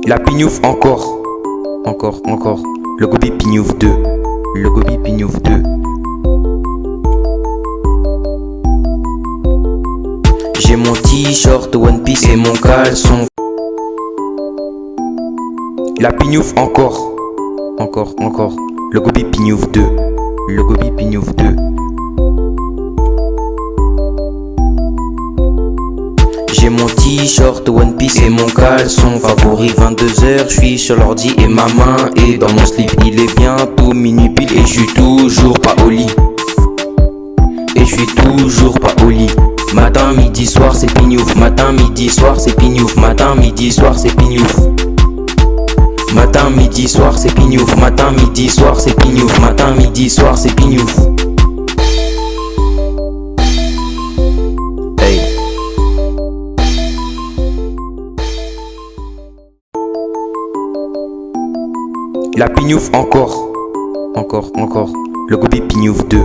La pignouf encore. Encore. Le gobi pignouf 2. Le gobi pignouf 2. J'ai mon t-shirt One Piece et mon caleçon. La pignouf encore. Encore. Le gobi pignouf 2. Le gobi pignouf 2. J'ai mon t-shirt One Piece et mon caleçon favori 22h, je suis sur l'ordi et ma main est dans mon slip. Il est bientôt minuit pile et je suis toujours pas au lit. Matin, midi, soir c'est pignouf. Matin, midi, soir c'est pignouf. Matin, midi, soir c'est pignouf. Matin, midi, soir c'est pignouf. Matin, midi, soir c'est pignouf. Matin, midi, soir c'est pignouf. Hey. La pignouf encore. Le gobi pignouf 2.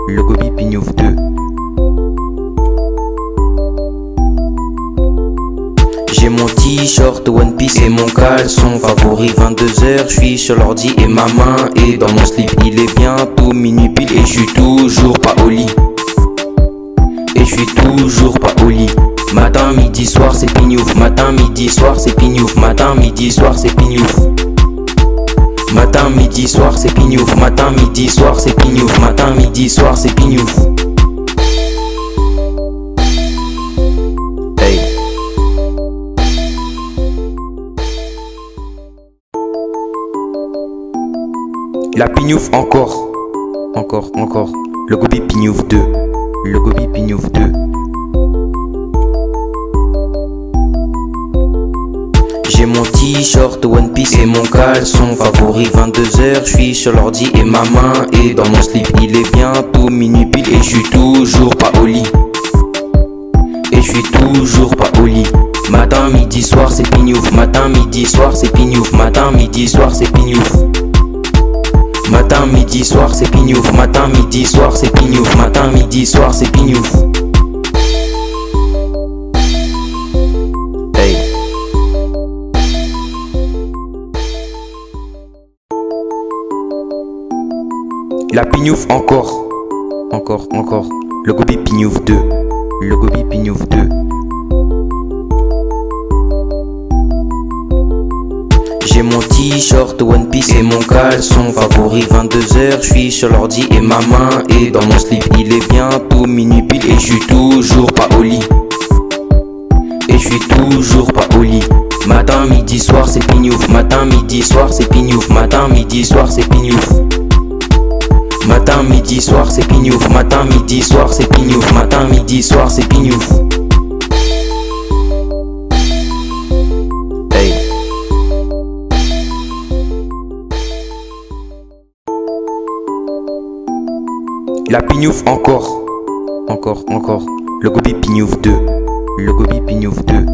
Le gobi pignouf 2. J'ai mon t-shirt One Piece et mon caleçon favori 22h, je suis sur l'ordi et ma main est dans mon slip. Il est bientôt minuit pile et je suis toujours pas au lit. Matin, midi, soir c'est pignouf. Matin, midi, soir c'est pignouf. Matin, midi, soir c'est pignouf. Matin, midi, soir c'est pignouf. Matin, midi, soir c'est pignouf. Matin, midi, soir c'est pignouf. Hey. La pignouf encore. Le gobi pignouf 2. Le gobi pignouf 2. J'ai mon t-shirt One Piece et mon caleçon favori 22h, je suis sur l'ordi et ma main est dans mon slip. Il est bientôt minuit pile et je suis toujours pas au lit. Matin, midi, soir c'est pignouf. Matin, midi, soir c'est pignouf. Matin, midi, soir c'est pignouf. Matin, midi, soir c'est pignouf. Matin, midi, soir c'est pignouf. Matin, midi, soir c'est pignouf. Hey. La pignouf encore. Le gobi pignouf 2. Le gobi pignouf 2. J'ai mon t-shirt One Piece et mon caleçon favori 22h, je suis sur l'ordi et ma main est dans mon slip. Il est bientôt minuit pile et je suis toujours pas au lit. Matin, midi, soir c'est pignouf. Matin, midi, soir c'est pignouf. Matin, midi, soir c'est pignouf. Matin, midi, soir c'est pignouf. Matin, midi, soir c'est pignouf. Matin, midi, soir c'est pignouf. Hey. La pignouf encore. Le gobi pignouf 2. Le gobi pignouf 2.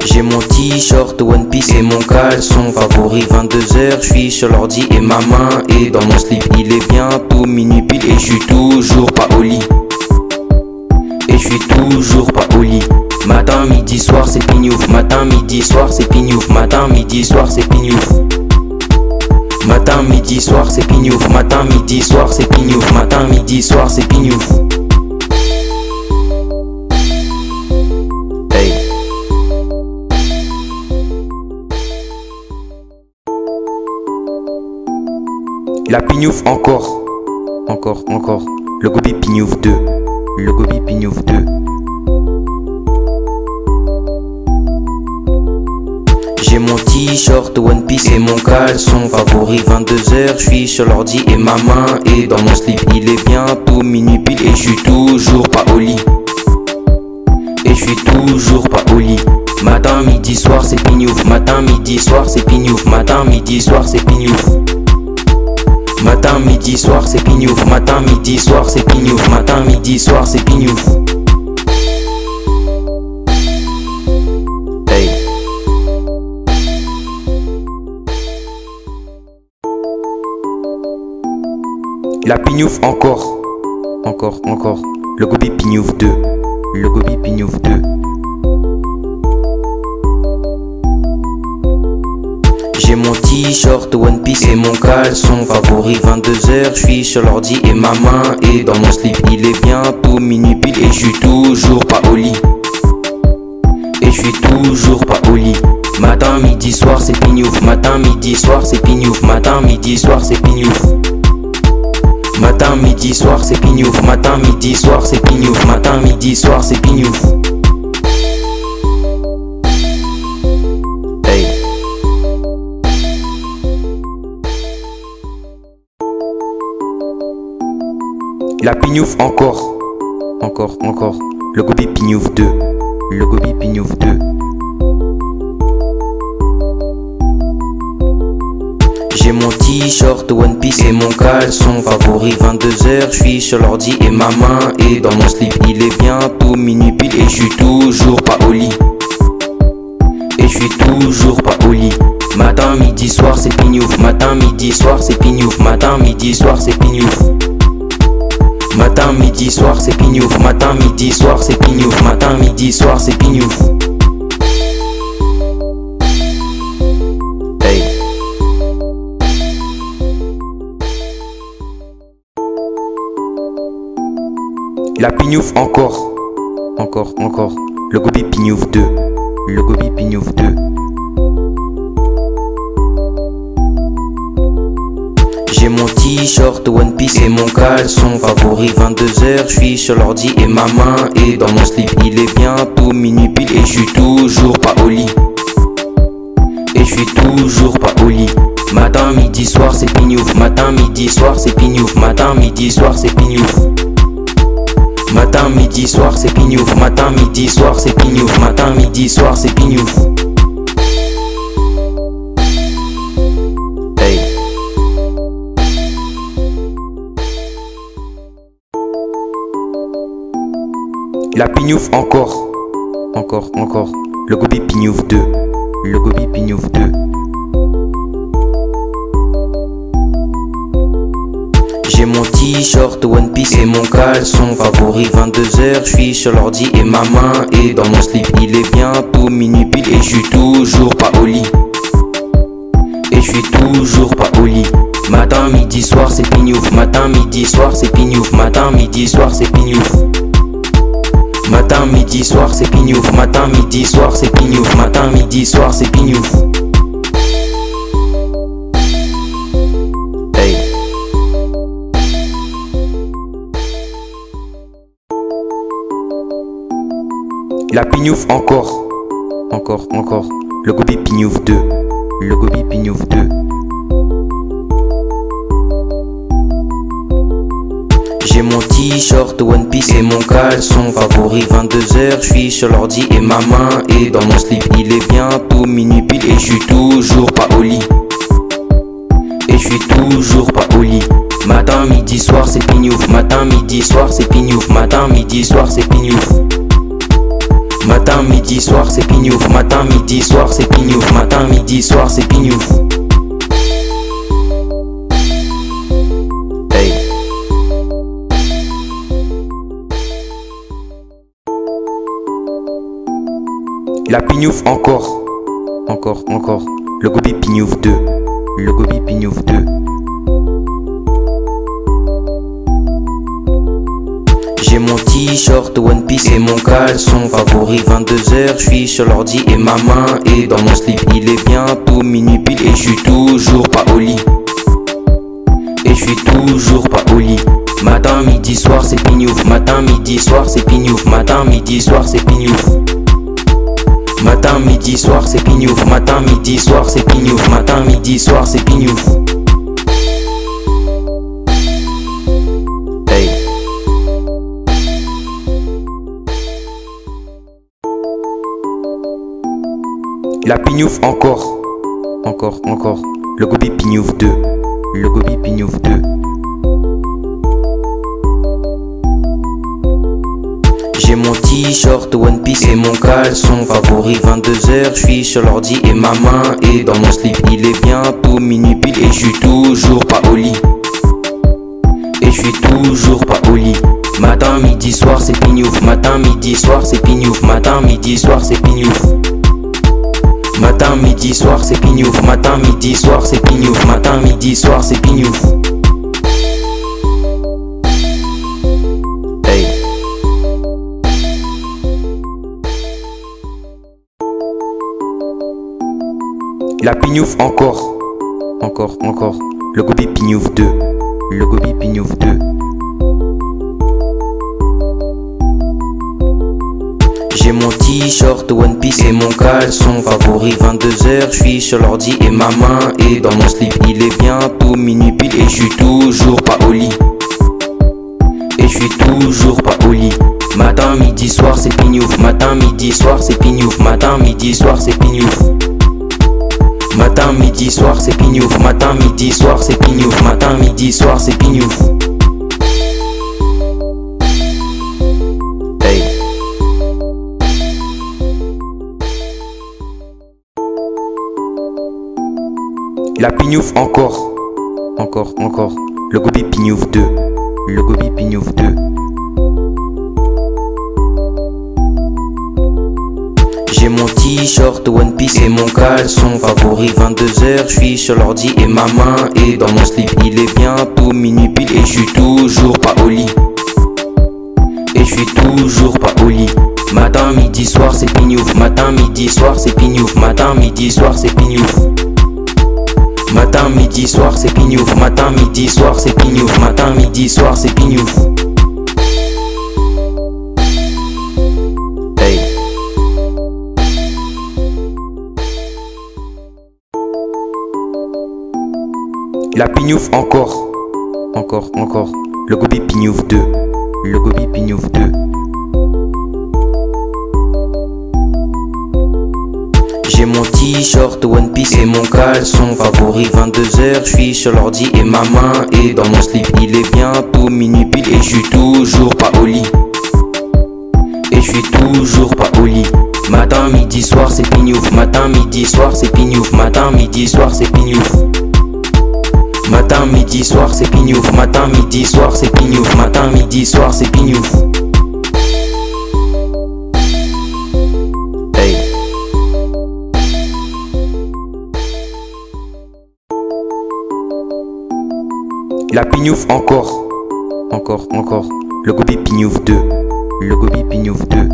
J'ai mon t-shirt One Piece et mon caleçon favori 22h, je suis sur l'ordi et ma main est dans mon slip. Il est bientôt minuit pile et je suis toujours pas au lit. Matin, midi, soir c'est pignouf. Matin, midi, soir c'est pignouf. Matin, midi, soir c'est pignouf. Matin, midi, soir c'est pignouf. Matin, midi, soir c'est pignouf. Matin, midi, soir c'est pignouf. Hey. La pignouf encore. Le gobi pignouf 2. Le gobi pignouf 2. J'ai mon t-shirt One Piece et mon caleçon favori 22h, je suis sur l'ordi et ma main est dans mon slip. Il est bientôt minuit pile et je suis toujours pas au lit. Matin, midi, soir c'est pignouf. Matin, midi, soir c'est pignouf. Matin, midi, soir c'est pignouf. Matin, midi, soir c'est pignouf. Matin, midi, soir c'est pignouf. Matin, midi, soir c'est pignouf. Hey. La pignouf encore. le Gobi Pignouf 2, le Gobi Pignouf 2. J'ai mon t-shirt One Piece et mon caleçon favori. 22h, je suis sur l'ordi et ma main est dans mon slip. Il est bientôt minuit pile et je suis toujours pas au lit. Et je suis toujours pas au lit. Matin, midi, soir, c'est pignouf. Matin, midi, soir, c'est pignouf. Matin, midi, soir, c'est pignouf. Matin, midi, soir, c'est pignouf. Matin, midi, soir, c'est pignouf. Matin, midi, soir, c'est pignouf. Hey. La pignouf encore. Encore. Le Gobi Pignouf 2. Le Gobi Pignouf 2. J'ai mon t-shirt One Piece et mon caleçon favori. 22h, je suis sur l'ordi et ma main est dans mon slip. Il est bientôt minuit pile et je suis toujours pas au lit. Et je suis toujours pas au lit. Matin, midi, soir, c'est pignouf. Matin, midi, soir, c'est pignouf. Matin, midi, soir, c'est pignouf. Matin, midi, soir, c'est pignouf. Matin, midi, soir, c'est pignouf. Matin, midi, soir, c'est pignouf. Hey. La pignouf encore. Le Gobi Pignouf 2. Le Gobi Pignouf 2. J'ai mon t-shirt One Piece et mon caleçon favori. 22h, je suis sur l'ordi et ma main est dans mon slip. Il est bientôt minuit pile et je suis toujours pas au lit. Et je suis toujours pas au lit. Matin, midi, soir, c'est pignouf. Matin, midi, soir, c'est pignouf. Matin, midi, soir, c'est pignouf. Matin, midi, soir, c'est pignouf. Matin, midi, soir, c'est pignouf. Matin, midi, soir, c'est pignouf. Hey. La pignouf encore. Le Gobi Pignouf 2. Le Gobi Pignouf 2. J'ai mon t-shirt One Piece et mon caleçon favori. 22h, je suis sur l'ordi et ma main est dans mon slip. Il est bientôt minuit pile et je suis toujours pas au lit. Et je suis toujours pas au lit. Matin, midi, soir, c'est pignouf. Matin, midi, soir, c'est pignouf. Matin, midi, soir, c'est pignouf. Matin, midi, soir, c'est pignouf. Matin, midi, soir, c'est pignouf. Matin, midi, soir, c'est pignouf. Hey. La pignouf encore. Le Gobi Pignouf 2. Le Gobi Pignouf 2. J'ai mon t-shirt One Piece et mon caleçon favori. 22h, je suis sur l'ordi et ma main est dans mon slip. Il est bientôt minuit pile et je suis toujours pas au lit. Et je suis toujours pas au lit. Matin, midi, soir, c'est pignouf. Matin, midi, soir, c'est pignouf. Matin, midi, soir, c'est pignouf. Matin, midi, soir, c'est pignouf. Matin, midi, soir, c'est pignouf. Matin, midi, soir, c'est pignouf. Hey. La pignouf encore. Le Gobi Pignouf 2. Le Gobi Pignouf 2. J'ai mon t-shirt One Piece et mon caleçon favori. 22h, je suis sur l'ordi et ma main est dans mon slip. Il est bientôt minuit pile et je suis toujours pas au lit. Et je suis toujours pas au lit. Matin, midi, soir, c'est pignouf. Matin, midi, soir, c'est pignouf. Matin, midi, soir, c'est pignouf. Matin, midi, soir, c'est pignouf. Matin, midi, soir, c'est pignouf. Matin, midi, soir, c'est pignouf. Hey. La pignouf encore. Le Gobi Pignouf 2. Le Gobi Pignouf 2. J'ai mon t-shirt One Piece et mon caleçon favori. 22h, je suis sur l'ordi et ma main est dans mon slip. Il est bientôt minuit pile et je suis toujours pas au lit. Et je suis toujours pas au lit. Matin, midi, soir, c'est pignouf. Matin, midi, soir, c'est pignouf. Matin, midi, soir, c'est pignouf. Matin, midi, soir, c'est pignouf. Matin, midi, soir, c'est pignouf. Matin, midi, soir, c'est pignouf. Hey. La pignouf encore. Encore. Le gobi pignouf 2. Le gobi pignouf 2. J'ai mon t-shirt One Piece et mon caleçon favori. 22h, je suis sur l'ordi et ma main est dans mon slip. Il est bientôt minuit pile et je suis toujours pas au lit. Et je suis toujours pas au lit. Matin, midi, soir, c'est pignouf. Matin, midi, soir, c'est pignouf. Matin, midi, soir, c'est pignouf. Matin, midi, soir, c'est pignouf. Matin, midi, soir, c'est pignouf. Matin, midi, soir, c'est pignouf. Hey. La pignouf encore. Le gobi pignouf 2. Le gobi pignouf 2. J'ai mon t-shirt One Piece et mon caleçon favori. 22h, je suis sur l'ordi et ma main est dans mon slip. Il est bientôt minuit pile et je suis toujours pas au lit. Et je suis toujours pas au lit. Matin, midi, soir, c'est pignouf. Matin, midi, soir, c'est pignouf. Matin, midi, soir, c'est pignouf. Matin, midi, soir, c'est pignouf. Matin, midi, soir, c'est pignouf. Matin, midi, soir, c'est pignouf. Hey. La pignouf encore. Le gobi pignouf 2. Le gobi pignouf 2. J'ai mon t-shirt One Piece et mon caleçon favori. 22h, je suis sur l'ordi et ma main est dans mon slip. Il est bientôt minuit pile et je suis toujours pas au lit. Et je suis toujours pas au lit. Matin, midi, soir, c'est pignouf. Matin, midi, soir, c'est pignouf. Matin, midi, soir, c'est pignouf. Matin, midi, soir, c'est pignouf. Matin, midi, soir, c'est pignouf. Matin, midi, soir, c'est pignouf. Hey. La pignouf encore. Le gobi pignouf 2. Le gobi pignouf 2.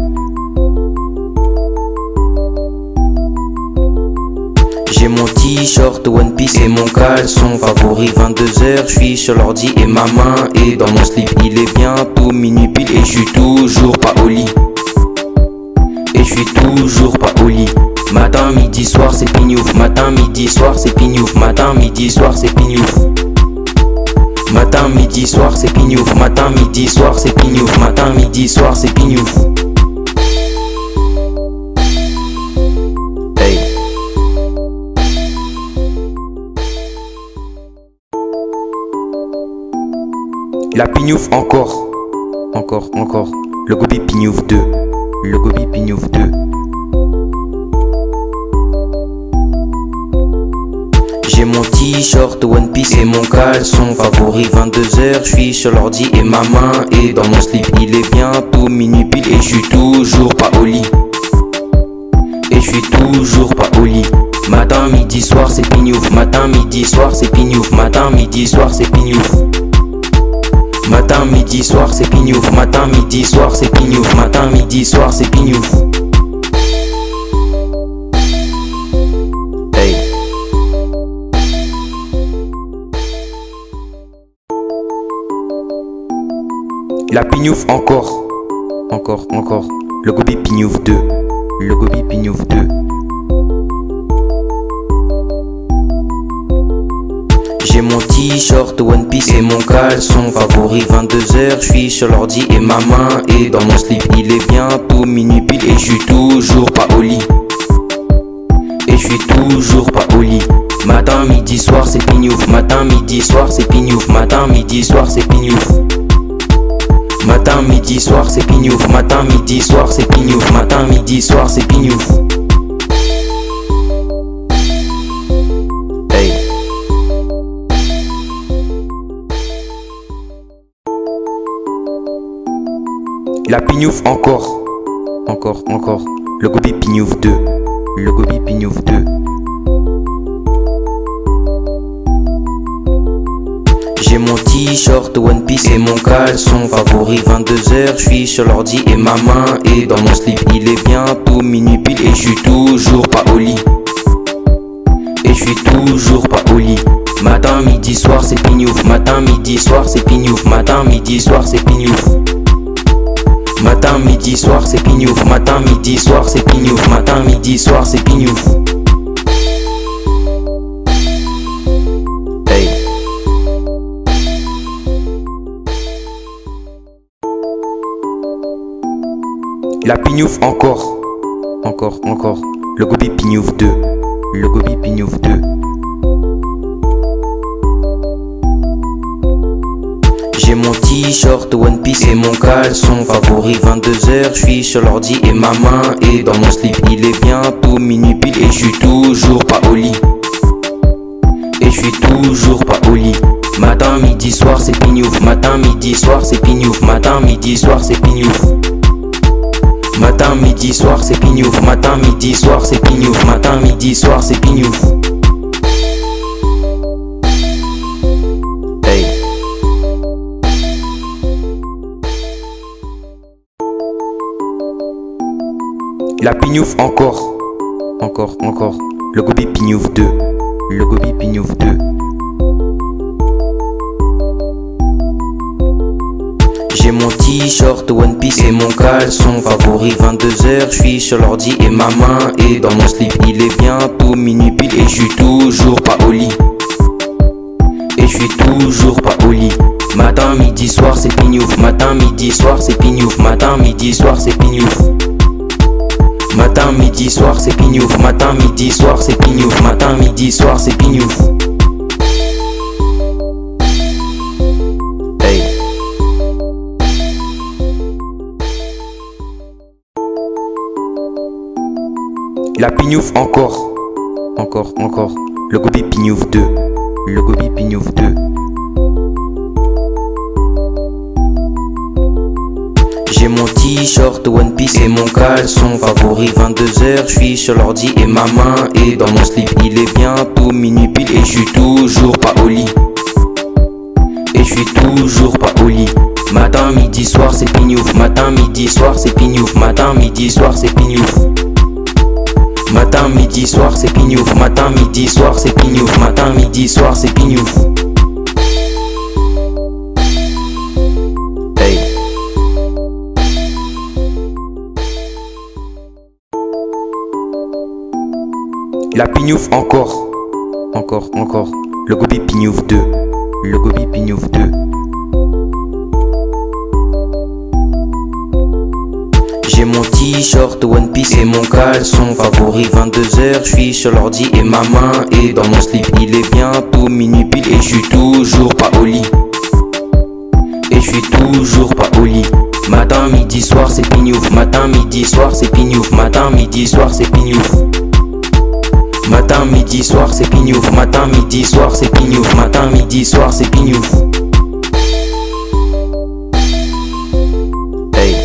J'ai mon t-shirt One Piece et mon caleçon favori. 22h, je suis sur l'ordi et ma main est dans mon slip. Il est bientôt minuit pile et je suis toujours pas au lit. Et je suis toujours pas au lit. Matin, midi, soir, c'est pignouf. Matin, midi, soir, c'est pignouf. Matin, midi, soir, c'est pignouf. Matin, midi, soir, c'est pignouf. Matin, midi, soir, c'est pignouf. Matin, midi, soir, c'est pignouf. Hey. La pignouf encore. Le gobi pignouf 2. Le gobi pignouf 2. J'ai mon t-shirt One Piece et mon caleçon favori. 22h, je suis sur l'ordi et ma main est dans mon slip. Il est bientôt minuit pile et je suis toujours pas au lit. Et je suis toujours pas au lit. Matin, midi, soir, c'est pignouf. Matin, midi, soir, c'est pignouf. Matin, midi, soir, c'est pignouf. Matin, midi, soir, c'est pignouf. Matin, midi, soir, c'est pignouf. Matin, midi, soir, c'est pignouf. Hey. La pignouf encore. Le gobi pignouf 2. Le gobi pignouf 2. J'ai mon t-shirt One Piece et mon caleçon favori. 22h, je suis sur l'ordi et ma main est dans mon slip. Il est bientôt minuit pile et je suis toujours pas au lit. Et je suis toujours pas au lit. Matin, midi, soir, c'est pignouf. Matin, midi, soir, c'est pignouf. Matin, midi, soir, c'est pignouf. Matin, midi, soir, c'est pignouf. Matin, midi, soir, c'est pignouf. Matin, midi, soir, c'est pignouf. Hey. La pignouf encore. Encore. Le gobi pignouf 2. Le gobi pignouf 2. J'ai mon t-shirt One Piece et mon caleçon favori 22h, je suis sur l'ordi et ma main est dans mon slip. Il est bientôt minuit pile et je suis toujours pas au lit. Et je suis toujours pas au lit. Matin, midi, soir c'est pignouf. Matin, midi, soir c'est pignouf. Matin, midi, soir c'est pignouf. Matin, midi, soir c'est pignouf. Matin, midi, soir c'est pignouf. Matin, midi, soir c'est pignouf. Hey. La pignouf encore. Le gobi pignouf 2. Le gobi pignouf 2. J'ai mon t-shirt One Piece et mon caleçon favori 22h, je suis sur l'ordi et ma main est dans mon slip. Il est bientôt minuit pile et je suis toujours pas au lit. Et je suis toujours pas au lit. Matin, midi, soir c'est pignouf. Matin, midi, soir c'est pignouf. Matin, midi, soir c'est pignouf. Matin, midi, soir c'est pignouf. Matin, midi, soir c'est pignouf. Matin, midi, soir c'est pignouf. Hey. La pignouf encore. Le gobi pignouf 2. Le gobi pignouf 2. J'ai mon t-shirt One Piece et mon caleçon favori 22h, je suis sur l'ordi et ma main est dans mon slip. Il est bientôt minuit pile et je suis toujours pas au lit. Et je suis toujours pas au lit. Matin, midi, soir c'est pignouf. Matin, midi, soir c'est pignouf. Matin, midi, soir c'est pignouf. Matin, midi, soir c'est pignouf. Matin, midi, soir c'est pignouf. Matin, midi, soir c'est pignouf. Hey. La pignouf encore. Le gobi pignouf 2. Le gobi pignouf 2. J'ai mon t-shirt One Piece et mon caleçon favori 22h, je suis sur l'ordi et ma main est dans mon slip. Il est bientôt minuit pile et je suis toujours pas au lit. Et je suis toujours pas au lit. Matin, midi, soir c'est pignouf. Matin, midi, soir c'est pignouf. Matin, midi, soir c'est pignouf. Matin, midi, soir c'est pignouf. Matin, midi, soir c'est pignouf. Matin, midi, soir c'est pignouf. Hey. La pignouf encore. Le gobi pignouf 2. Le gobi pignouf 2. J'ai mon t-shirt One Piece et mon caleçon favori 22h, je suis sur l'ordi et ma main est dans mon slip. Il est bientôt minuit pile et je suis toujours pas au lit. Et je suis toujours pas au lit. Matin, midi, soir c'est pignouf. Matin, midi, soir c'est pignouf. Matin, midi, soir c'est pignouf. Matin, midi, soir c'est pignouf. Matin, midi, soir c'est pignouf. Matin, midi, soir c'est pignouf. Hey.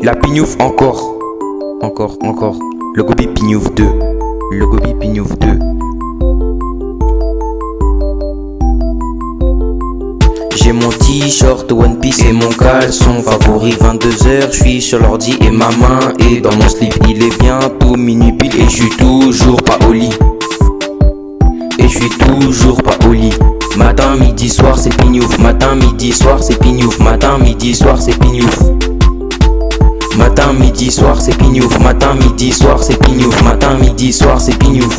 La pignouf encore. Le gobi pignouf 2. Le gobi pignouf 2. J'ai mon t-shirt One Piece et mon caleçon favori 22h, je suis sur l'ordi et ma main est dans mon slip. Il est bientôt minuit pile et je suis toujours pas au lit. Et je suis toujours pas au lit. Matin, midi, soir c'est pignouf. Matin, midi, soir c'est pignouf. Matin, midi, soir c'est pignouf. Matin, midi, soir c'est pignouf. Matin, midi, soir c'est pignouf. Matin, midi, soir c'est pignouf.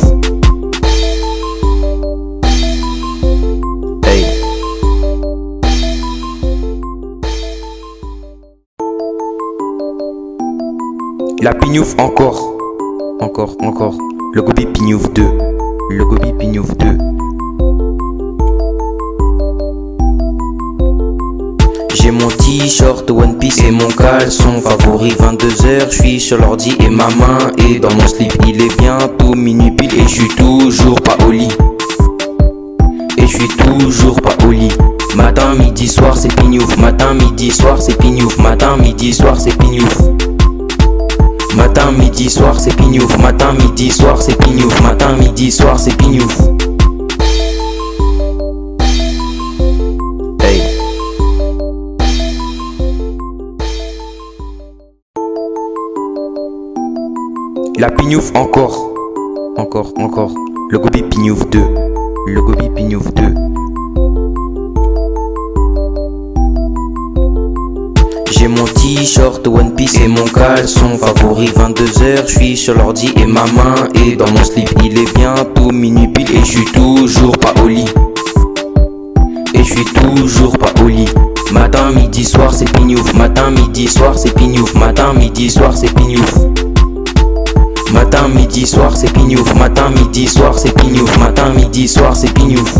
Hey. La pignouf encore. Le gobi pignouf 2. Le gobi pignouf 2. J'ai mon t-shirt One Piece et mon caleçon favori 22h, je suis sur l'ordi et ma main est dans mon slip. Il est bientôt minuit pile et je suis toujours pas au lit. Et je suis toujours pas au lit. Matin, midi, soir, c'est pignouf. Matin, midi, soir, c'est pignouf. Matin, midi, soir, c'est pignouf. Matin, midi, soir, c'est pignouf. Matin, midi, soir, c'est pignouf. Matin, midi, soir, c'est pignouf. Hey. La pignouf encore. Encore. Le gobi pignouf 2. Le gobi pignouf 2. J'ai mon t-shirt One Piece et mon caleçon favori. 22h, je suis sur l'ordi et ma main est dans mon slip. Il est bientôt minuit pile et je suis toujours pas au lit. Et je suis toujours pas au lit. Matin, midi, soir, c'est pignouf. Matin, midi, soir, c'est pignouf. Matin, midi, soir, c'est pignouf. Matin, midi, soir, c'est pignouf. Matin, midi, soir, c'est pignouf. Matin, midi, soir, c'est pignouf.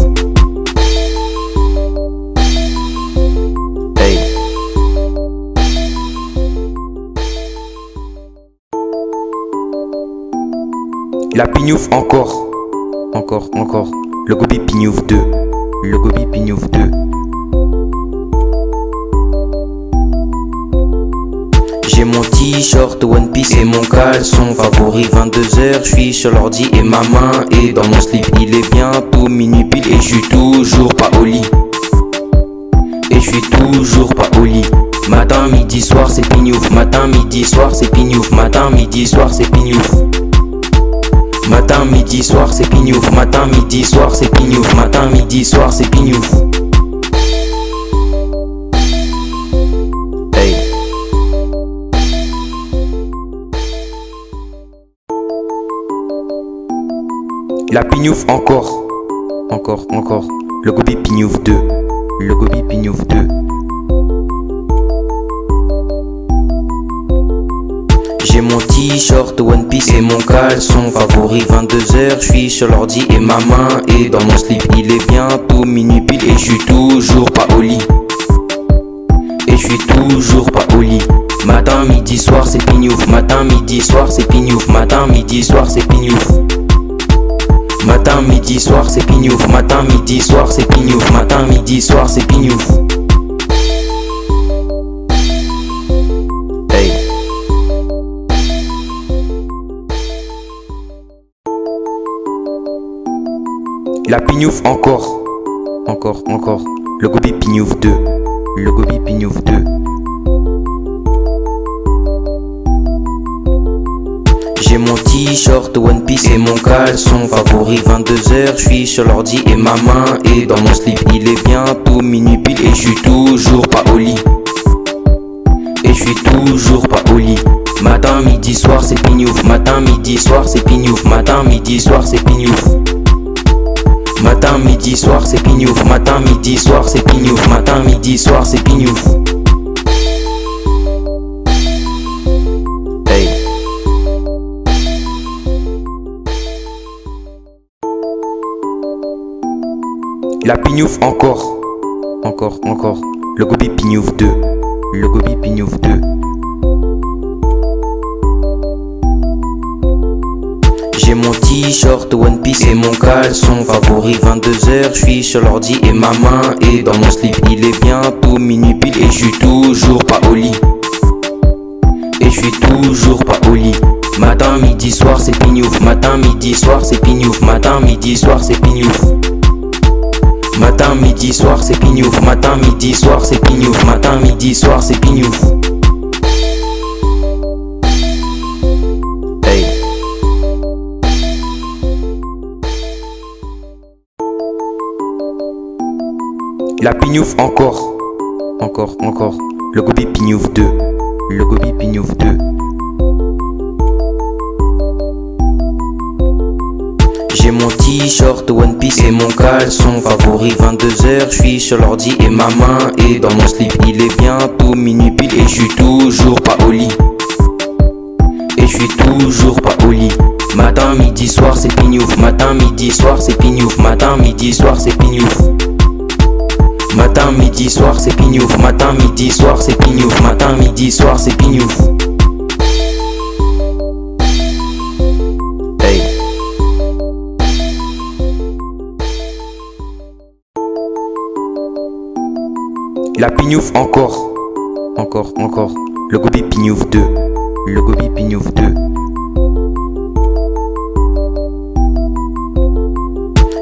Hey. La pignouf encore. Le gobi pignouf 2. Le gobi pignouf 2. J'ai mon t-shirt One Piece et mon caleçon favori. 22h, je suis sur l'ordi et ma main est dans mon slip. Il est bientôt minuit pile et je suis toujours pas au lit. Et je suis toujours pas au lit. Matin, midi, soir, c'est pignouf. Matin, midi, soir, c'est pignouf. Matin, midi, soir, c'est pignouf. Matin, midi, soir, c'est pignouf. Matin, midi, soir, c'est pignouf. Matin, midi, soir, c'est pignouf. Hey. La pignouf encore. Le gobi pignouf 2. Le gobi pignouf 2. J'ai mon t-shirt One Piece et mon caleçon favori. 22h, je suis sur l'ordi et ma main est dans mon slip. Il est bientôt minuit pile et je suis toujours pas au lit. Et je suis toujours pas au lit. Matin, midi, soir, c'est pignouf. Matin, midi, soir, c'est pignouf. Matin, midi, soir, c'est pignouf. Matin, midi, soir, c'est pignouf. Matin, midi, soir, c'est pignouf. Matin, midi, soir, c'est pignouf. Hey. La pignouf encore. Le gobi pignouf 2. Le gobi pignouf 2. J'ai mon t-shirt One Piece et mon caleçon favori. 22h, je suis sur l'ordi et ma main est dans mon slip. Il est bientôt minuit pile et je suis toujours pas au lit. Et je suis toujours pas au lit. Matin, midi, soir, c'est pignouf. Matin, midi, soir, c'est pignouf. Matin, midi, soir, c'est pignouf. Matin, midi, soir, c'est pignouf. Matin, midi, soir, c'est pignouf. Matin, midi, soir, c'est pignouf. Hey. La pignouf encore. Le gobi pignouf 2. Le gobi pignouf 2. J'ai mon t-shirt One Piece et mon caleçon favori. 22h, je suis sur l'ordi et ma main est dans mon slip. Il est bientôt minuit pile et je suis toujours pas au lit. Et je suis toujours pas au lit. Matin, midi, soir, c'est pignouf. Matin, midi, soir, c'est pignouf. Matin, midi, soir, c'est pignouf. Matin, midi, soir, c'est pignouf. Matin, midi, soir, c'est pignouf. Matin, midi, soir, c'est pignouf. Hey. La pignouf encore. Le gobi pignouf 2. Le gobi pignouf 2. J'ai mon t-shirt One Piece et mon caleçon favori. 22h, je suis sur l'ordi et ma main est dans mon slip. Il est bientôt minuit pile et je suis toujours pas au lit. Et je suis toujours pas au lit. Matin, midi, soir, c'est pignouf. Matin, midi, soir, c'est pignouf. Matin, midi, soir, c'est pignouf. Matin, midi, soir, c'est pignouf. Matin, midi, soir, c'est pignouf. Matin, midi, soir, c'est pignouf. Hey. La pignouf encore. Encore. Le gobi pignouf 2. Le gobi pignouf 2.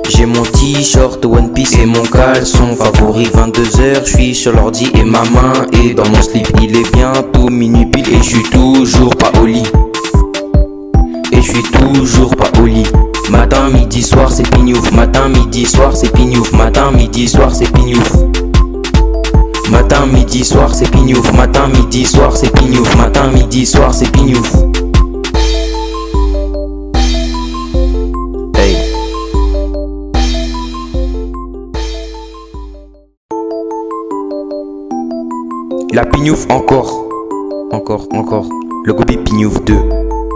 J'ai mon t-shirt One Piece et mon caleçon favori. 22h, je suis sur l'ordi et ma main est dans mon slip. Il est bientôt minuit pile et je suis toujours pas au lit. Et je suis toujours pas au lit. Matin, midi, soir, c'est pignouf. Matin, midi, soir, c'est pignouf. Matin, midi, soir, c'est pignouf. Matin, midi, soir, c'est pignouf. Matin, midi, soir, c'est pignouf. Matin, midi, soir, c'est pignouf. Hey. La pignouf encore. Encore. Le gobi pignouf 2.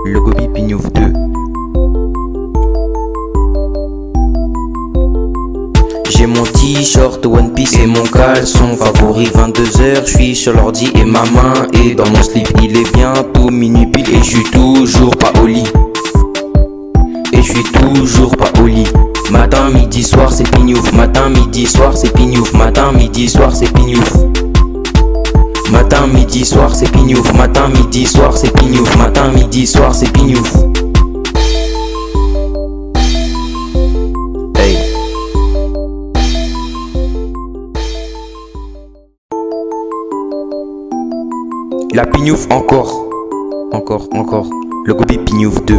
Le gobi pignouf 2. J'ai mon t-shirt One Piece et mon caleçon favori. 22h, je suis sur l'ordi et ma main est dans mon slip. Il est bientôt minuit pile et je suis toujours pas au lit. Et je suis toujours pas au lit. Matin, midi, soir, c'est pignouf. Matin, midi, soir, c'est pignouf. Matin, midi, soir, c'est pignouf. Matin, midi, soir, c'est pignouf. Matin, midi, soir, c'est pignouf. Matin, midi, soir, c'est pignouf. Hey. La pignouf encore. Le gobi pignouf 2.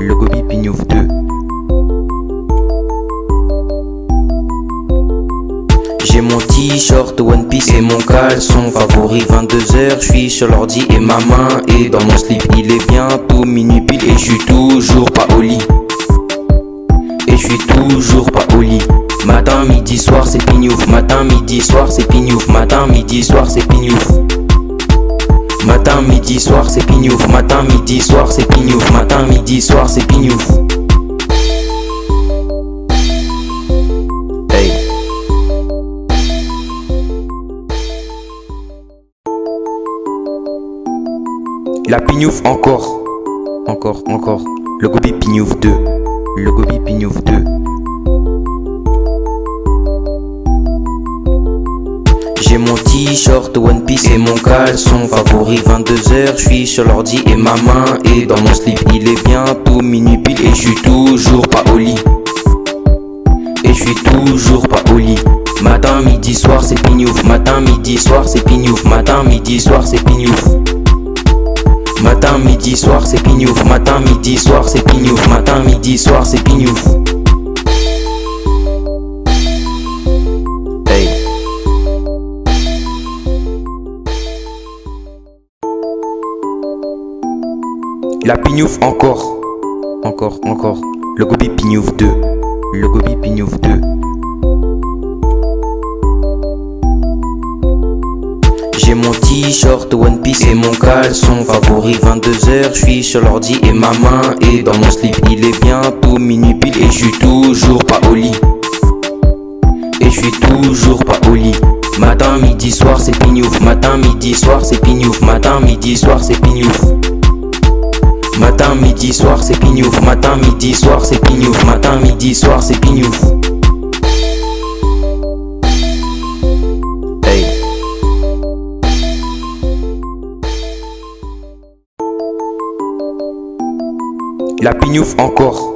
Le gobi pignouf 2. J'ai mon t-shirt One Piece et mon caleçon favori. 22h, je suis sur l'ordi et ma main est dans mon slip. Il est bientôt minuit pile et je suis toujours pas au lit. Et je suis toujours pas au lit. Matin, midi, soir, c'est pignouf. Matin, midi, soir, c'est pignouf. Matin, midi, soir, c'est pignouf. Matin, midi, soir, c'est pignouf. Matin, midi, soir, c'est pignouf. Matin, midi, soir, c'est pignouf. Hey. La pignouf encore. Le gobi pignouf 2. Le gobi pignouf 2. J'ai mon t-shirt One Piece et mon caleçon favori. 22h, je suis sur l'ordi et ma main est dans mon slip. Il est bientôt minuit pile et je suis toujours pas au lit. Et je suis toujours pas au lit. Matin, midi, soir, c'est pignouf. Matin, midi, soir, c'est pignouf. Matin, midi, soir, c'est pignouf. Matin, midi, soir, c'est pignouf. Matin, midi, soir, c'est pignouf. Matin, midi, soir, c'est pignouf. Hey. La pignouf encore. Le gobi pignouf 2. Le gobi pignouf 2. J'ai mon t-shirt One Piece et mon caleçon favori. 22h, je suis sur l'ordi et ma main est dans mon slip. Il est bientôt minuit pile et je suis toujours pas au lit. Et je suis toujours pas au lit. Matin, midi, soir, c'est pignouf. Matin, midi, soir, c'est pignouf. Matin, midi, soir, c'est pignouf. Matin, midi, soir, c'est pignouf. Matin, midi, soir, c'est pignouf. Matin, midi, soir, c'est pignouf. Hey. La pignouf encore.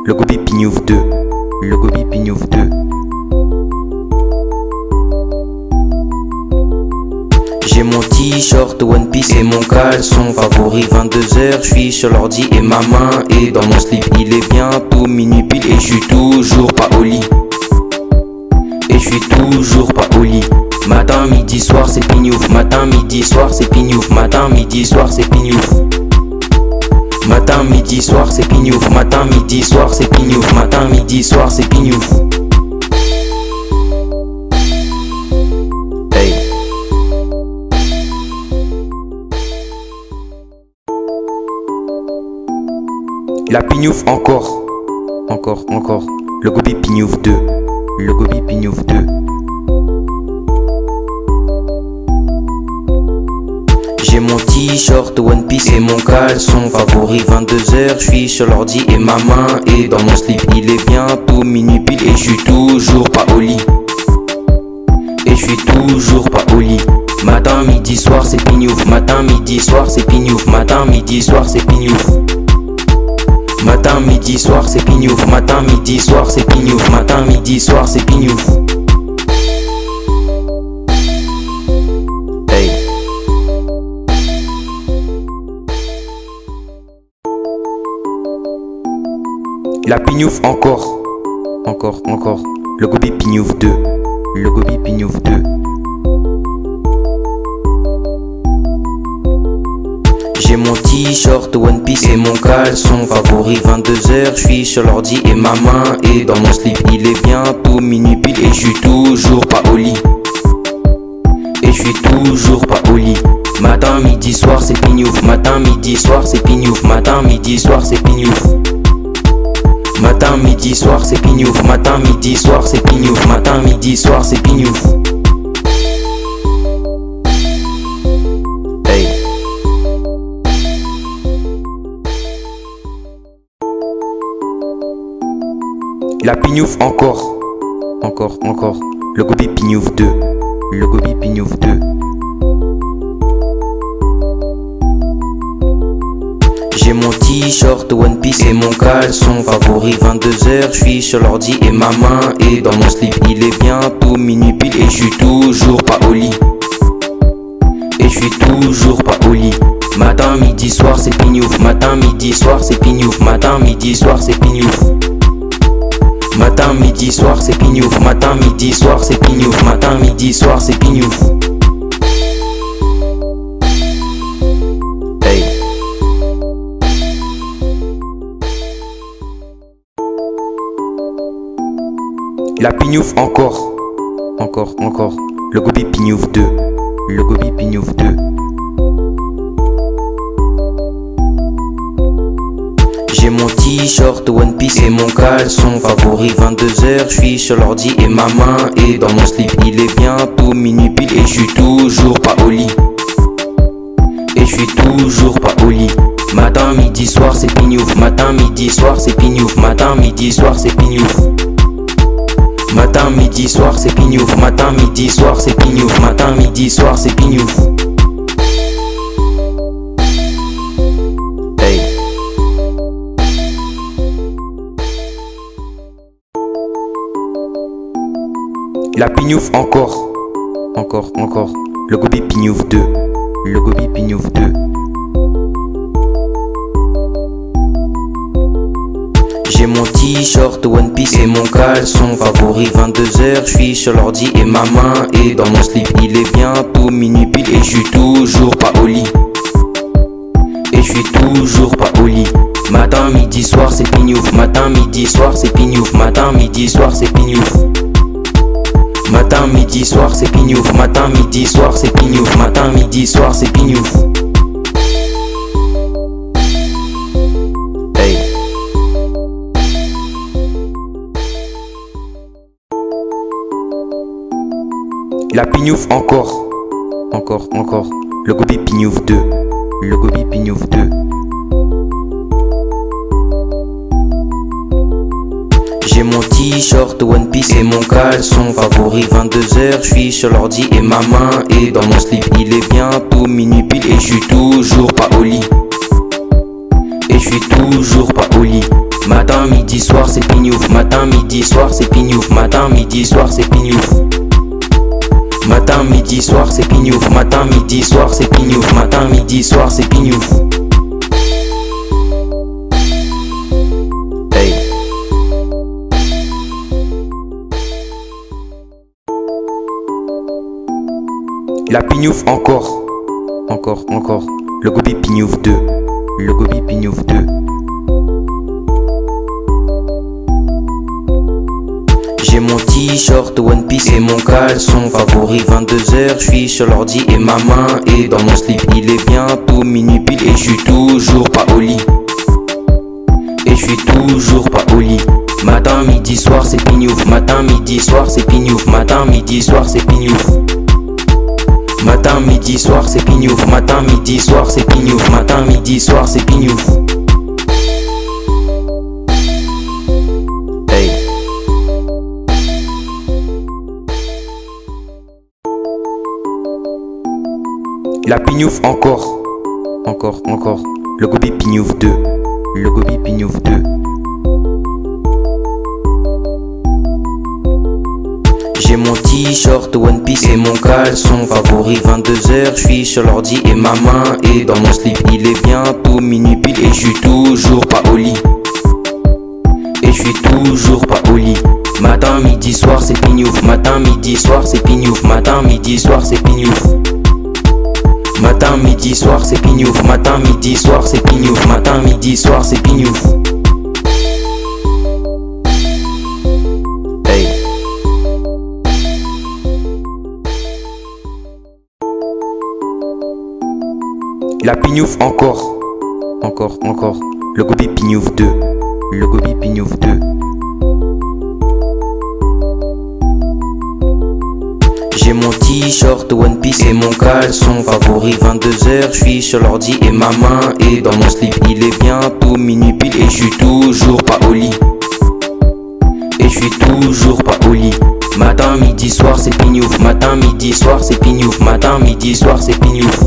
Le gobi pignouf 2. Le gobi pignouf 2. J'ai mon t-shirt One Piece et mon caleçon favori. 22h, je suis sur l'ordi et ma main est dans mon slip. Il est bientôt minuit pile et je suis toujours pas au lit. Et je suis toujours pas au lit. Matin, midi, soir, c'est pignouf. Matin, midi, soir, c'est pignouf. Matin, midi, soir, c'est pignouf. Matin, midi, soir, c'est pignouf. Matin, midi, soir, c'est pignouf. Matin, midi, soir, c'est pignouf. Hey. La pignouf encore. Le gobi pignouf 2. Le gobi pignouf 2. J'ai mon t-shirt One Piece et mon caleçon favori. 22h, je suis sur l'ordi et ma main est dans mon slip. Il est bientôt minuit pile et je suis toujours pas au lit. suis toujours pas au lit. Matin, midi, soir, c'est pignouf. Matin, midi, soir, c'est pignouf. Matin, midi, soir, c'est pignouf. Matin, midi, soir, c'est pignouf. Matin, midi, soir, c'est pignouf. Matin, midi, soir, c'est pignouf. Hey. La pignouf encore. Encore. Le gobi pignouf 2. Le gobi pignouf 2. J'ai mon t-shirt One Piece et mon caleçon favori. 22h, je suis sur l'ordi et ma main est dans mon slip. Il est bientôt minuit pile et je suis toujours pas au lit. Et je suis toujours pas au lit. Matin, midi, soir, c'est pignouf. Matin, midi, soir, c'est pignouf. Matin, midi, soir, c'est pignouf. Matin, midi, soir, c'est pignouf. Matin, midi, soir, c'est pignouf. Matin, midi, soir, c'est pignouf. Hey. La pignouf encore. Le gobi pignouf 2. Le gobi pignouf 2. J'ai mon t-shirt One Piece et mon caleçon favori. 22h, je suis sur l'ordi et ma main est dans mon slip. Il est bientôt minuit pile et je suis toujours pas au lit. Et je suis toujours pas au lit. Matin, midi, soir, c'est pignouf. Matin, midi, soir, c'est pignouf. Matin, midi, soir, c'est pignouf. Matin, midi, soir, c'est pignouf. Matin, midi, soir, c'est pignouf. Matin, midi, soir, c'est pignouf. Hey. La pignouf encore. Le gobi pignouf 2. Le gobi pignouf 2. J'ai mon t-shirt One Piece et mon caleçon favori. 22h, je suis sur l'ordi et ma main est dans mon slip. Il est bientôt minuit pile et je suis toujours pas au lit. Et je suis toujours pas au lit. Matin, midi, soir, c'est pignouf. Matin, midi, soir, c'est pignouf. Matin, midi, soir, c'est pignouf. Matin, midi, soir, c'est pignouf. Matin, midi, soir, c'est pignouf. Matin, midi, soir, c'est pignouf. Hey. La pignouf encore. Le gobi pignouf 2. Le gobi pignouf 2. J'ai mon t-shirt One Piece et mon caleçon favori. 22h, je suis sur l'ordi et ma main est dans mon slip. Il est bientôt minuit pile et je suis toujours pas au lit. Et je suis toujours pas au lit. Matin, midi, soir, c'est pignouf. Matin, midi, soir, c'est pignouf. Matin, midi, soir, c'est pignouf. Matin, midi, soir, c'est pignouf. Matin, midi, soir, c'est pignouf. Matin, midi, soir, c'est pignouf. Hey. La pignouf encore. Le gobi pignouf 2. Le gobi pignouf 2. J'ai mon t-shirt One Piece et mon caleçon favori. 22h, je suis sur l'ordi et ma main est dans mon slip. Il est bientôt minuit pile et je suis toujours pas au lit. Et je suis toujours pas au lit. Matin, midi, soir, c'est pignouf. Matin, midi, soir, c'est pignouf. Matin, midi, soir, c'est pignouf. Matin, midi, soir, c'est pignouf. Matin, midi, soir, c'est pignouf. Matin, midi, soir, c'est pignouf. Hey. La pignouf encore. Le gobi pignouf 2. Le gobi pignouf 2. J'ai mon t-shirt One Piece et mon caleçon favori. 22h, je suis sur l'ordi et ma main est dans mon slip. Il est bientôt minuit pile et je suis toujours pas au lit. Et je suis toujours pas au lit. Matin, midi, soir, c'est pignouf. Matin, midi, soir, c'est pignouf. Matin, midi, soir, c'est pignouf. Matin, midi, soir, c'est pignouf. Matin, midi, soir, c'est pignouf. Matin, midi, soir, c'est pignouf. Hey. La pignouf encore. Encore. Le gobi pignouf 2. Le gobi pignouf 2. J'ai mon t-shirt One Piece et mon caleçon favori. 22h, je suis sur l'ordi et ma main est dans mon slip. Il est bientôt minuit pile et je suis toujours pas au lit. Et je suis toujours pas au lit. Matin, midi, soir, c'est pignouf. Matin, midi, soir, c'est pignouf. Matin, midi, soir, c'est pignouf. Matin, midi, soir, c'est pignouf. Matin, midi, soir, c'est pignouf. Matin, midi, soir, c'est pignouf. Hey. La pignouf encore. Encore. Le gobi pignouf 2. Le gobi pignouf 2. J'ai mon t-shirt One Piece et mon caleçon favori. 22h, je suis sur l'ordi et ma main est dans mon slip. Il est bientôt minuit pile et je suis toujours pas au lit. Et je suis toujours pas au lit. Matin, midi, soir, c'est pignouf. Matin, midi, soir, c'est pignouf. Matin, midi, soir, c'est pignouf.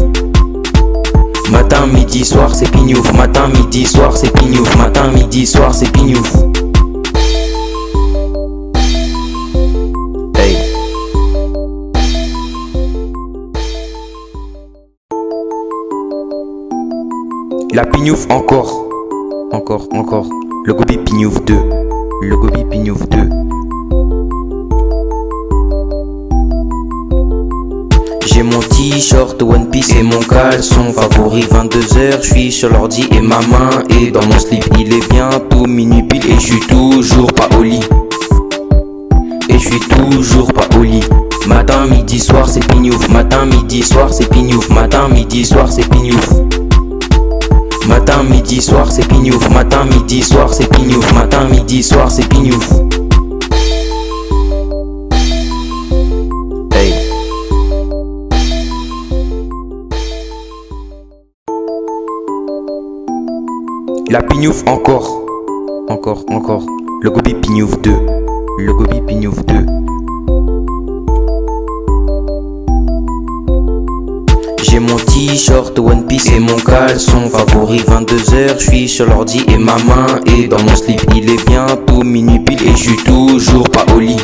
Matin, midi, soir, c'est pignouf. Matin, midi, soir, c'est pignouf. Matin, midi, soir, c'est pignouf. Hey. La pignouf encore. Encore. Le gobi pignouf 2. Le gobi pignouf 2. J'ai mon t-shirt One Piece et mon caleçon favori. 22h, je suis sur l'ordi et ma main est dans mon slip. Il est bientôt minuit pile et je suis toujours pas au lit. Et je suis toujours pas au lit. Matin, midi, soir, c'est pignouf. Matin, midi, soir, c'est pignouf. Matin, midi, soir, c'est pignouf. Matin, midi, soir, c'est pignouf. Matin, midi, soir, c'est pignouf. Matin, midi, soir, c'est pignouf. Hey. La pignouf encore. Encore. Le gobi pignouf 2. Le gobi pignouf 2. J'ai mon t-shirt One Piece et mon caleçon favori. 22h, je suis sur l'ordi et ma main est dans mon slip. Il est bientôt minuit pile et je suis toujours pas au lit.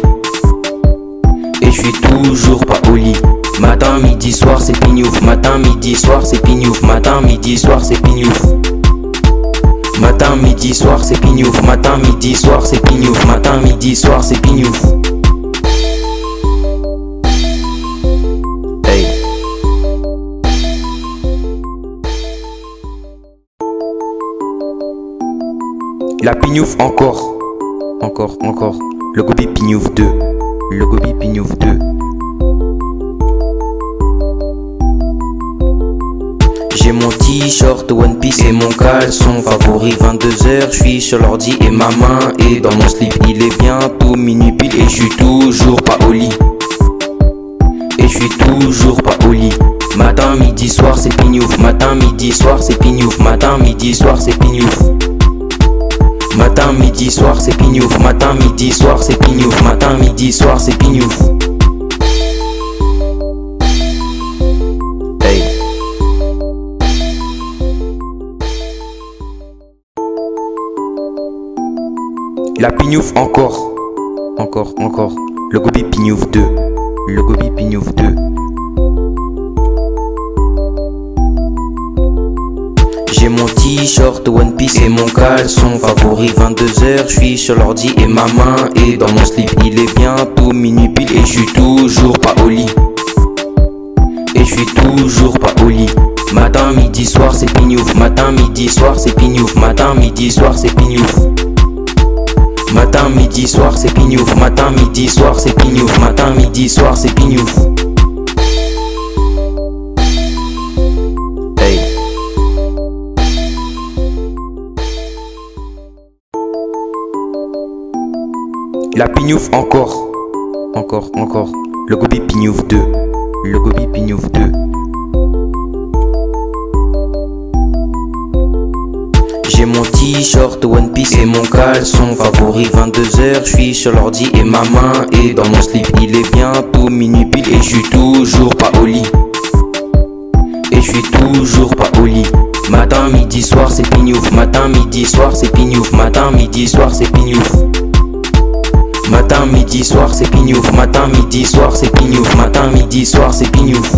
Et je suis toujours pas au lit. Matin, midi, soir, c'est pignouf. Matin, midi, soir, c'est pignouf. Matin, midi, soir, c'est pignouf. Matin, midi, soir, c'est pignouf. Matin, midi, soir, c'est pignouf. Matin, midi, soir, c'est pignouf. Hey. La pignouf encore. Encore. Le gobi pignouf 2. Le gobi pignouf 2. J'ai mon t-shirt One Piece et mon caleçon favori. 22h, je suis sur l'ordi et ma main est dans mon slip. Il est bientôt minuit pile et je suis toujours pas au lit. Et je suis toujours pas au lit. Matin, midi, soir, c'est pignouf. Matin, midi, soir, c'est pignouf. Matin, midi, soir, c'est pignouf. Matin, midi, soir, c'est pignouf. Matin, midi, soir, c'est pignouf. Matin, midi, soir, c'est pignouf. Hey. La pignouf encore. Encore. Le gobi pignouf 2. Le gobi pignouf 2. J'ai mon t-shirt One Piece et mon caleçon favori. 22h, je suis sur l'ordi et ma main est dans mon slip. Il est bientôt minuit pile et je suis toujours pas au lit. Et je suis toujours pas au lit. Matin, midi, soir, c'est pignouf. Matin, midi, soir, c'est pignouf. Matin, midi, soir, c'est pignouf. Matin, midi, soir, c'est pignouf. Matin, midi, soir, c'est pignouf. Matin, midi, soir, c'est pignouf. Hey. La pignouf encore. Encore. Le gobi pignouf 2. Le gobi pignouf 2. J'ai mon t-shirt One Piece et mon caleçon favori. 22h, je suis sur l'ordi et ma main est dans mon slip. Il est bientôt minuit pile et je suis toujours pas au lit. Et midi, soir, c'est pignouf. Matin, midi, soir, c'est pignouf. Matin, midi, soir, c'est pignouf. Matin, midi, soir, c'est pignouf. Matin, midi, soir, c'est pignouf. Matin, midi, soir, c'est pignouf.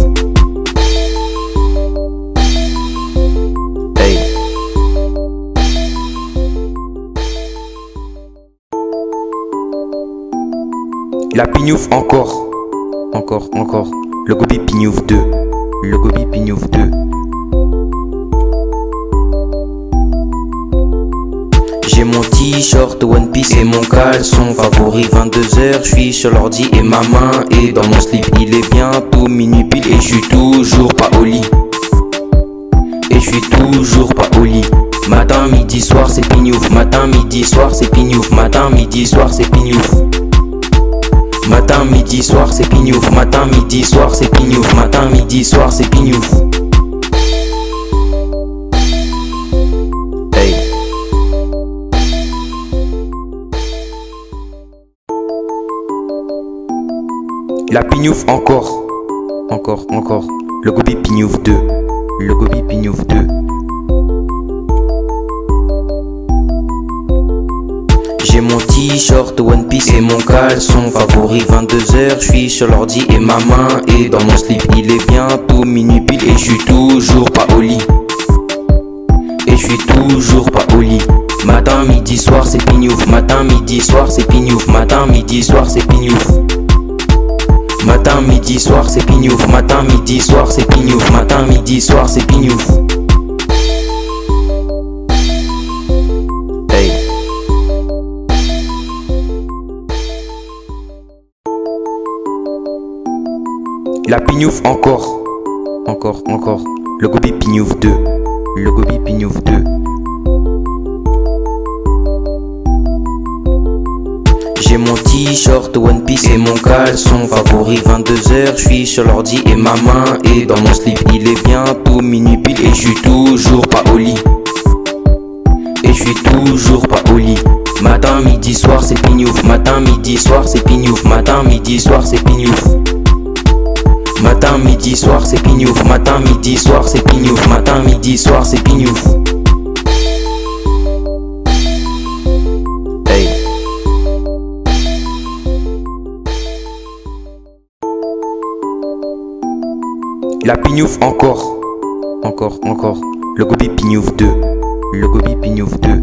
Hey. La pignouf encore. Encore. Le gobi pignouf 2. Le gobi pignouf 2. J'ai mon t-shirt One Piece et mon caleçon favori. 22h, je suis sur l'ordi et ma main est dans mon slip. Il est bientôt minuit pile et je suis toujours pas au lit. Et je suis toujours pas au lit. Matin, midi, soir, c'est pignouf. Matin, midi, soir, c'est pignouf. Matin, midi, soir, c'est pignouf. Matin, midi, soir, c'est pignouf. Matin, midi, soir, c'est pignouf. Matin, midi, soir, c'est pignouf. Hey. La pignouf encore. Le gobi pignouf 2. Le gobi pignouf 2. J'ai mon t-shirt One Piece et mon caleçon favori. 22h, je suis sur l'ordi et ma main est dans mon slip. Il est bientôt minuit pile et je suis toujours pas au lit. Et je suis toujours pas au lit. Matin, midi, soir, c'est pignouf. Matin, midi, soir, c'est pignouf. Matin, midi, soir, c'est pignouf. Matin, midi, soir, c'est pignouf. Matin, midi, soir, c'est pignouf. Matin, midi, soir, c'est pignouf. Hey. La pignouf encore. Le gobi pignouf 2. Le gobi pignouf 2. J'ai mon t-shirt One Piece et mon caleçon favori. 22h, je suis sur l'ordi et ma main est dans mon slip. Il est bientôt minuit pile et je suis toujours pas au lit. Et je suis toujours pas au lit. Matin, midi, soir, c'est pignouf. Matin, midi, soir, c'est pignouf. Matin, midi, soir, c'est pignouf. Matin, midi, soir, c'est pignouf. Matin, midi, soir, c'est pignouf. Matin, midi, soir, c'est pignouf. Hey. La pignouf encore. Le gobi pignouf 2. Le gobi pignouf 2.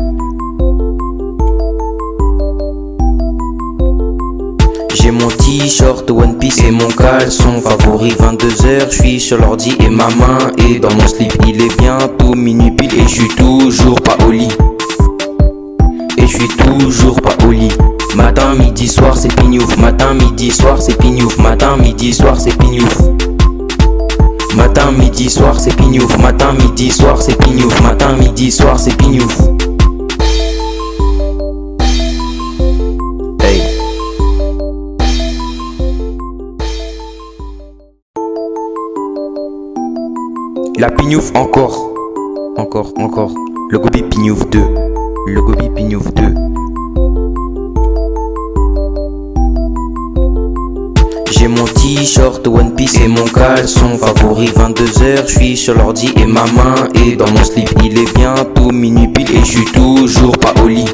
J'ai mon t-shirt One Piece et mon caleçon favori. 22h, je suis sur l'ordi et ma main est dans mon slip. Il est bientôt minuit pile et je suis toujours pas au lit. Et je suis toujours pas au lit. Matin, midi, soir, c'est pignouf. Matin, midi, soir, c'est pignouf. Matin, midi, soir, c'est pignouf. Matin, midi, soir, c'est pignouf. Matin, midi, soir, c'est pignouf. Matin, midi, soir, c'est pignouf. Hey. La pignouf encore. Le gobi pignouf 2. Le gobi pignouf 2. J'ai mon t-shirt One Piece et mon caleçon favori. 22h, je suis sur l'ordi et ma main est dans mon slip. Il est bientôt minuit pile et je suis toujours pas au lit.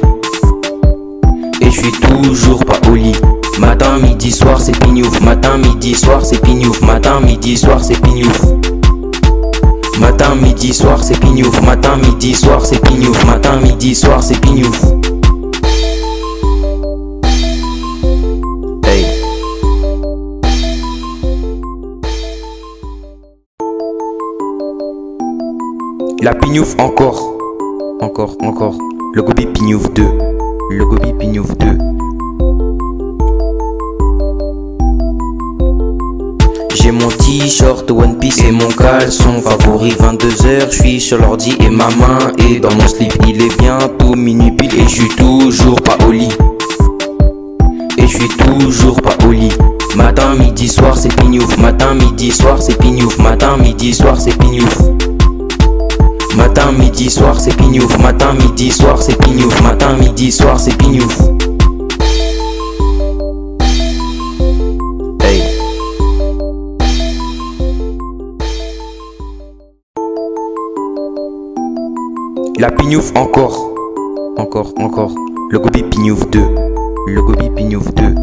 Et je suis toujours pas au lit. Matin, midi, soir, c'est pignouf. Matin, midi, soir, c'est pignouf. Matin, midi, soir, c'est pignouf. Matin, midi, soir, c'est pignouf. Matin, midi, soir, c'est pignouf. Matin, midi, soir, c'est pignouf. Hey. La pignouf encore. Le gobi pignouf 2. Le gobi pignouf 2. J'ai mon t-shirt One Piece et mon caleçon favori. 22h, je suis sur l'ordi et ma main est dans mon slip. Il est bientôt minuit pile et je suis toujours pas au lit. Et je suis toujours pas au lit. Matin, midi, soir, c'est pignouf. Matin, midi, soir, c'est pignouf. Matin, midi, soir, c'est pignouf. Matin, midi, soir, c'est pignouf. Matin, midi, soir, c'est pignouf. Matin, midi, soir, c'est pignouf. Hey. La pignouf encore. Encore. Le gobi pignouf 2. Le gobi pignouf 2.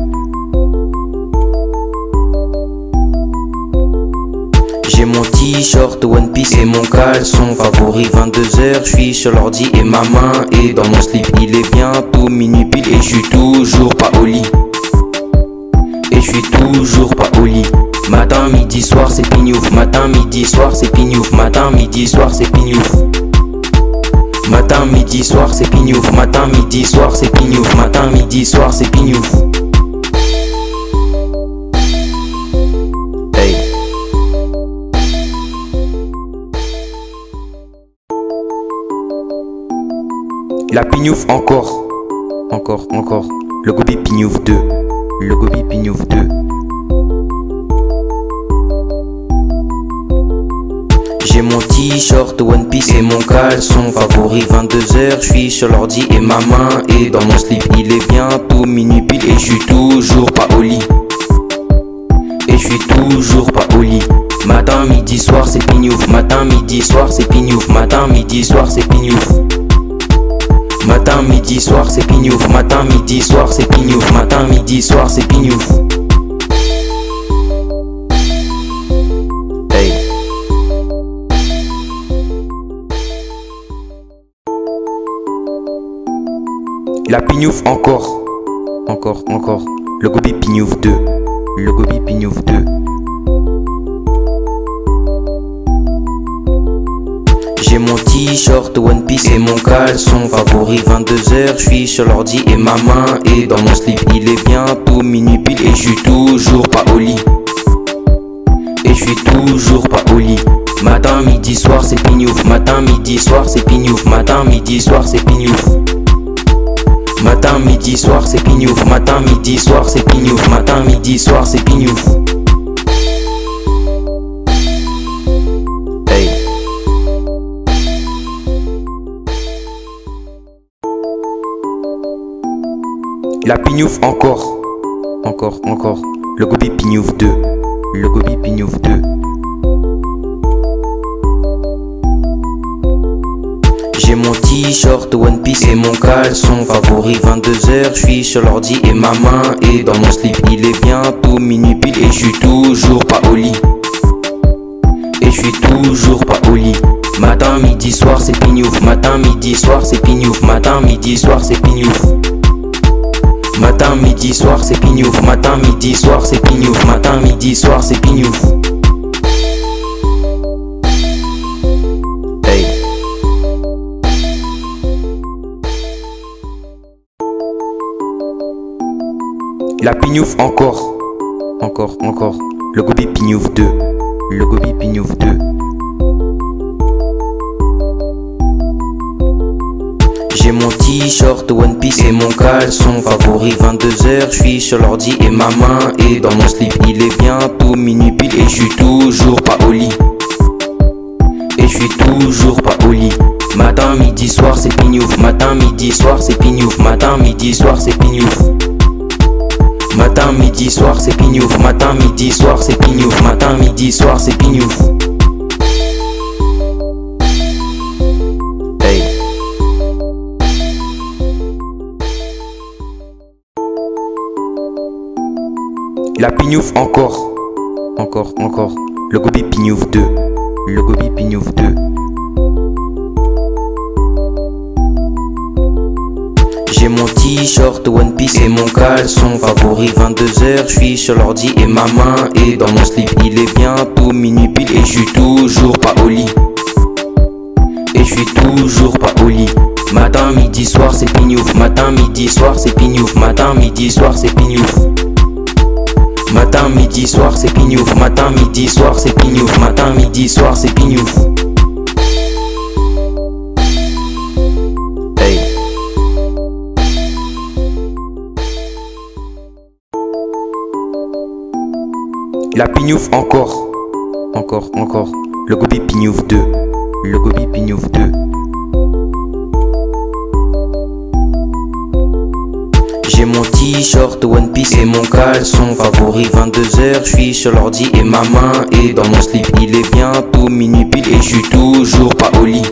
J'ai mon t-shirt One Piece et mon caleçon favori 22h, je suis sur l'ordi et ma main est dans mon slip. Il est bientôt minuit pile et je suis toujours pas au lit. Et je suis toujours pas au lit. Matin, midi, soir c'est pignouf. Matin, midi, soir c'est pignouf. Matin, midi, soir c'est pignouf. Matin, midi, soir c'est pignouf. Matin, midi, soir c'est pignouf. Matin, midi, soir c'est pignouf. Hey. La pignouf encore. Le gobi pignouf 2. Le gobi pignouf 2. J'ai mon t-shirt One Piece et mon caleçon favori 22h, je suis sur l'ordi et ma main est dans mon slip. Il est bientôt minuit pile et je suis toujours pas au lit. Et je suis toujours pas au lit. Matin, midi, soir c'est pignouf. Matin, midi, soir c'est pignouf. Matin, midi, soir c'est pignouf. Matin, midi, soir c'est pignouf. Matin, midi, soir c'est pignouf. Matin, midi, soir c'est pignouf. Hey. La pignouf encore. Le gobi pignouf 2. Le gobi pignouf 2. J'ai mon t-shirt One Piece et mon caleçon favori 22h, je suis sur l'ordi et ma main est dans mon slip. Il est bientôt minuit pile et je suis toujours pas au lit. Et je suis toujours pas au lit. Matin, midi, soir c'est pignouf. Matin, midi, soir c'est pignouf. Matin, midi, soir c'est pignouf. Matin, midi, soir c'est pignouf. Matin, midi, soir c'est pignouf. Matin, midi, soir c'est pignouf. Hey. La pignouf encore. Le gobi pignouf 2. Le gobi pignouf 2. J'ai mon t-shirt One Piece et mon caleçon favori 22h, je suis sur l'ordi et ma main est dans mon slip. Il est bientôt minuit pile et je suis toujours pas au lit. Et je suis toujours pas au lit. Matin, midi, soir c'est pignouf. Matin, midi, soir c'est pignouf. Matin, midi, soir c'est pignouf. Matin, midi, soir c'est pignouf. Matin, midi, soir c'est pignouf. Matin, midi, soir c'est pignouf. Hey. La pignouf encore. Le gobi pignouf 2. Le gobi pignouf 2. J'ai mon t-shirt One Piece et mon caleçon favori 22h, je suis sur l'ordi et ma main est dans mon slip. Il est bientôt minuit pile et je suis toujours pas au lit. Et je suis toujours pas au lit. Matin, midi, soir c'est pignouf. Matin, midi, soir c'est pignouf. Matin, midi, soir c'est pignouf. Matin, midi, soir c'est pignouf. Matin, midi, soir c'est pignouf. Matin, midi, soir c'est pignouf. Hey. La pignouf encore. Le gobi pignouf 2. Le gobi pignouf 2. J'ai mon t-shirt One Piece et mon caleçon favori 22h, je suis sur l'ordi et ma main est dans mon slip. Il est bientôt minuit pile et je suis toujours pas au lit. Et je suis toujours pas au lit. Matin, midi, soir c'est pignouf. Matin, midi, soir c'est pignouf. Matin, midi, soir c'est pignouf. Matin, midi, soir c'est pignouf. Matin, midi, soir c'est pignouf. Matin, midi, soir c'est pignouf. Hey. La pignouf encore. Le gobi pignouf 2. Le gobi pignouf 2. J'ai mon t-shirt One Piece et mon caleçon favori 22h, je suis sur l'ordi et ma main est dans mon slip. Il est bientôt minuit pile et je suis toujours pas au lit.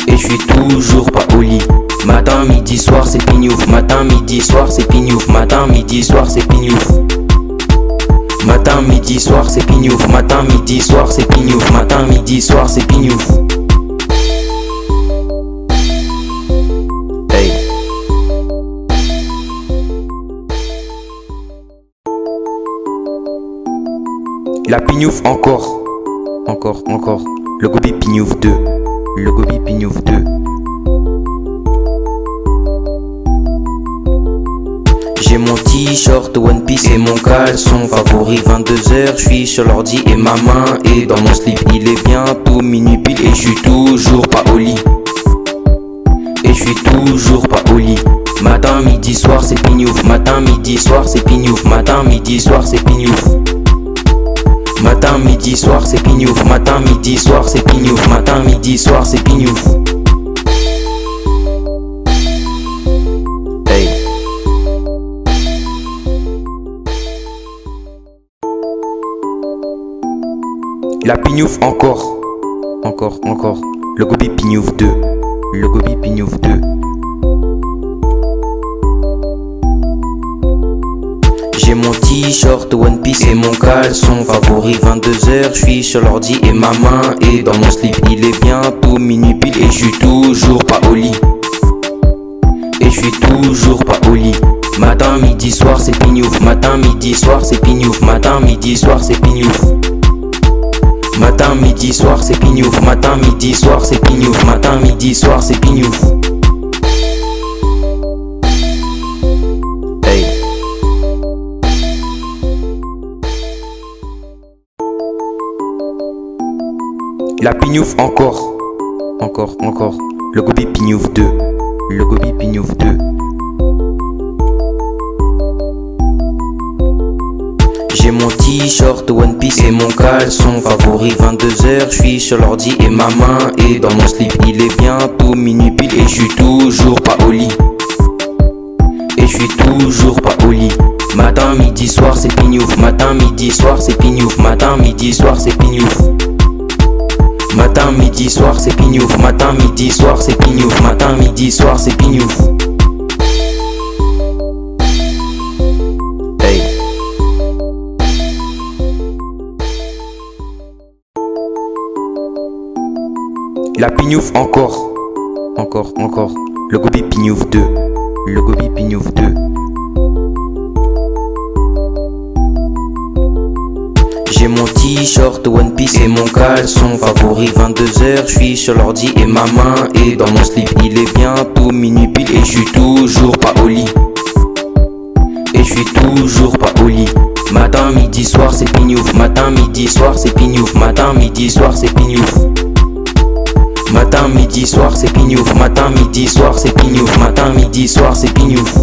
Et je suis toujours pas au lit. Matin, midi, soir, c'est pignouf. Matin, midi, soir, c'est pignouf. Matin, midi, soir, c'est pignouf. Matin, midi, soir, c'est pignouf. Matin, midi, soir, c'est pignouf. Matin, midi, soir, c'est pignouf. Hey. La pignouf encore. Encore. Le gobi pignouf 2. Le gobi pignouf 2. J'ai mon t-shirt One Piece et mon caleçon favori. 22h, je suis sur l'ordi et ma main est dans mon slip. Il est bientôt minuit pile et je suis toujours pas au lit. Et je suis toujours pas au lit. Matin, midi, soir, c'est pignouf. Matin, midi, soir, c'est pignouf. Matin, midi, soir, c'est pignouf. Matin, midi, soir, c'est pignouf. Matin, midi, soir, c'est pignouf. Matin, midi, soir, c'est pignouf. Hey. La pignouf encore. Le gobi pignouf 2. Le gobi pignouf 2. J'ai mon t-shirt One Piece et mon caleçon favori. 22h, je suis sur l'ordi et ma main est dans mon slip. Il est bientôt minuit pile et je suis toujours pas au lit. Et je suis toujours pas au lit. Matin, midi, soir, c'est pignouf. Matin, midi, soir, c'est pignouf. Matin, midi, soir, c'est pignouf. Matin, midi, soir, c'est pignouf. Matin, midi, soir, c'est pignouf. Matin, midi, soir, c'est pignouf. Hey. La pignouf encore. Le gobi pignouf 2. Le gobi pignouf 2. J'ai mon t-shirt One Piece et mon caleçon favori. 22h, je suis sur l'ordi et ma main est dans mon slip. Il est bientôt minuit pile et je suis toujours pas au lit. Et je suis toujours pas au lit. Matin, midi, soir, c'est pignouf. Matin, midi, soir, c'est pignouf. Matin, midi, soir, c'est pignouf. Matin, midi, soir, c'est pignouf. Matin, midi, soir, c'est pignouf. Matin, midi, soir, c'est pignouf. Hey. La pignouf encore. Le gobi pignouf 2. Le gobi pignouf 2. J'ai mon t-shirt One Piece et mon caleçon favori. 22h, je suis sur l'ordi et ma main est dans mon slip. Il est bientôt minuit pile et je suis toujours pas au lit. Et je suis toujours pas au lit. Matin, midi, soir, c'est pignouf. Matin, midi, soir, c'est pignouf. Matin, midi, soir, c'est pignouf. Matin, midi, soir, c'est pignouf. Matin, midi, soir, c'est pignouf. Matin, midi, soir, c'est pignouf.